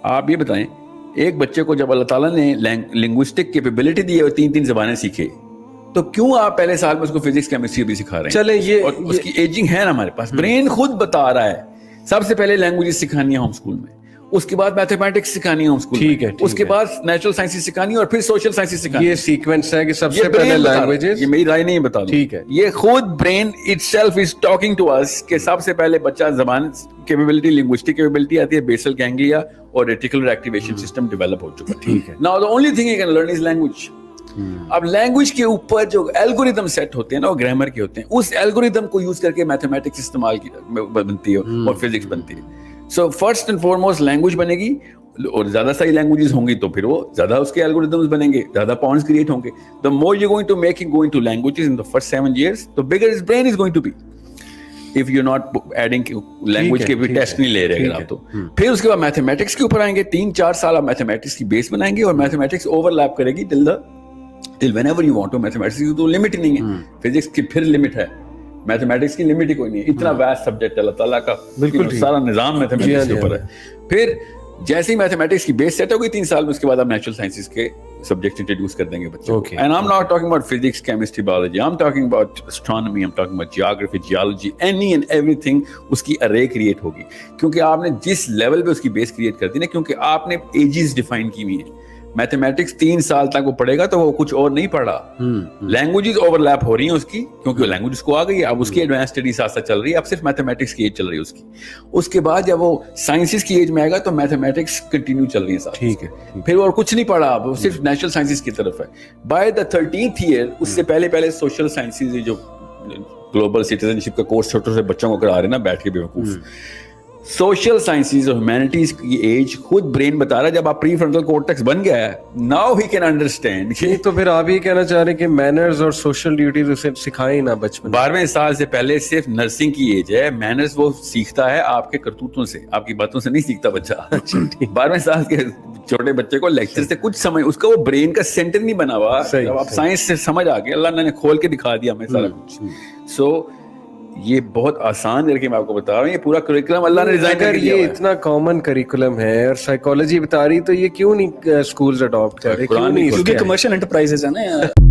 آپ یہ بتائیں ایک بچے کو جب اللہ تعالیٰ نے لنگوسٹک کیپیبلٹی دی ہے اور 3 زبانیں سیکھے تو کیوں آپ پہلے سال میں اس کو فزکس کیمسٹری بھی سکھا رہے ہیں؟ چلیں یہ اور اس کی ایجنگ ہے نا ہمارے پاس، برین خود بتا رہا ہے سب سے پہلے لینگویجز سکھانی ہے ہوم اسکول میں، اس کے بعد میتھمیٹکس سکھانی ہے ہوم اسکول میں، اس کے بعد نیچرل سائنسز سکھانی ہے اور پھر سوشل سائنسز سکھانی ہے. یہ سیکوینس ہے کہ سب سے پہلے لینگویجز. یہ میری رائے نہیں بتا دوں، ٹھیک ہے، یہ خود brain itself is talking to اس کہ سب سے پہلے بچہ زبان کیپیبلٹی، لنگوسٹک کیپیبلٹی آتی ہے، بیسل گینگلیا اور ریٹیکولر ایکٹیویشن سسٹم ڈیولپ ہو چکا ہے. ٹھیک ہے. Now the only thing you can learn is language. اب لینگویج کے اوپر جو الگوریدم سیٹ ہوتے ہیں نا وہ گرامر کے ہوتے ہیں، اس الگوریدم کو یوز کر کے میتھمیٹکس استعمال کی بنتی ہے اور فزکس بنتی ہے. So first and foremost language بنے گی اور زیادہ ساری لینگویجز ہوں گی تو پھر وہ زیادہ اس کے الگوریدمز بنیں گے، زیادہ پونز کریٹ ہوں گے. The more you're going to make it going to languages in the first 7 years, the bigger his brain is going to be. If you're not adding language کے بھی ٹیسٹ نہیں لے رہے اگر آپ تو. پھر اس کے بعد میتھمیٹکس کے اوپر آئیں گے، 3-4 سال آپ میتھمیٹکس کی بیس بنائیں گے اور میتھمیٹکس اوور لیپ کرے گی till whenever you want to. Mathematics کی تو لمٹ ہی نہیں ہے، فزکس کی پھر لمٹ ہے، میتھمیٹکس کی لمٹ ہی کوئی نہیں ہے. اتنا واسٹ سبجیکٹ اللہ تعالیٰ کا سارا نظام میتھمیٹکس کے اوپر ہے. پھر جیسے ہی میتھمیٹکس کی بیس سیٹ ہوگی 3 سال میں، اس کے بعد آپ نیچرل سائنسز کے سبجیکٹ انٹروڈیوس کر دیں گے بچوں کو. And I'm not talking about physics, chemistry, biology. I'm talking about astronomy, I'm talking about geography, geology, any and everything. اس کی array کریٹ ہوگی کیونکہ آپ نے جس لیول پہ اس کی بیس کریٹ کر دی نا، کیونکہ آپ نے ایجز ڈیفائن کی ہوئی ہیں. میتھمیٹکس 3 سال تک وہ پڑھے گا تو وہ کچھ اور نہیں پڑھا. لینگویجز اوور لیپ ہو رہی ہیں اس کی کیونکہ وہ لینگویجز کو آ گئی ہے. اب اس کی ایڈوانس اسٹڈی ساتھ ساتھ چل رہی ہے، اب صرف میتھمیٹکس کی ایج چل رہی ہے اس کی. اس کے بعد جب وہ سائنسز کی ایج میں آئے گا تو میتھمیٹکس کنٹینیو چل رہی ہے ساتھ. ٹھیک ہے. پھر اور کچھ نہیں پڑھا، اب وہ صرف نیچرل سائنسز کی طرف ہے. بائی دا 13th ایئر اس سے پہلے سوشل سائنسز جو گلوبل سٹیزن شپ کا کورس چھوٹے سے بچوں کو کرا رہے ہیں نا بیٹھ کے بیوقوف، سوشل سائنسز اور ہیومینٹیز کی ایج خود برین بتا رہا ہے جب آپ پری فرنٹل کورٹیکس بن گیا ہے، ناؤ ہی کین انڈرسٹینڈ. تو پھر آپ یہ کہنا چاہ رہے ہیں کہ مینرز اور سوشل ڈیوٹیز اسے سکھائیں نا بچپن 12ویں سال سے پہلے صرف نرسنگ کی ایج ہے. مینرز وہ سیکھتا ہے آپ کے کرتوتوں سے، آپ کی باتوں سے نہیں سیکھتا بچہ. 12ویں سال کے چھوٹے بچے کو لیکچر سے کچھ سمجھ، اس کا وہ برین کا سینٹر نہیں بنا ہوا. آپ سائنس سے سمجھ آ گئے، اللہ نے کھول کے دکھا دیا ہمیں سارا کچھ. سو یہ بہت آسان کر کے میں آپ کو بتا رہا ہوں، یہ پورا کریکولم اللہ نے ڈیزائن کر دیا ہے. یہ اتنا کامن کریکولم ہے اور سائیکالوجی بتا رہی، تو یہ کیوں نہیں اسکولز اڈاپٹ کر رہے؟ کیونکہ کمرشل انٹرپرائزز ہیں نا.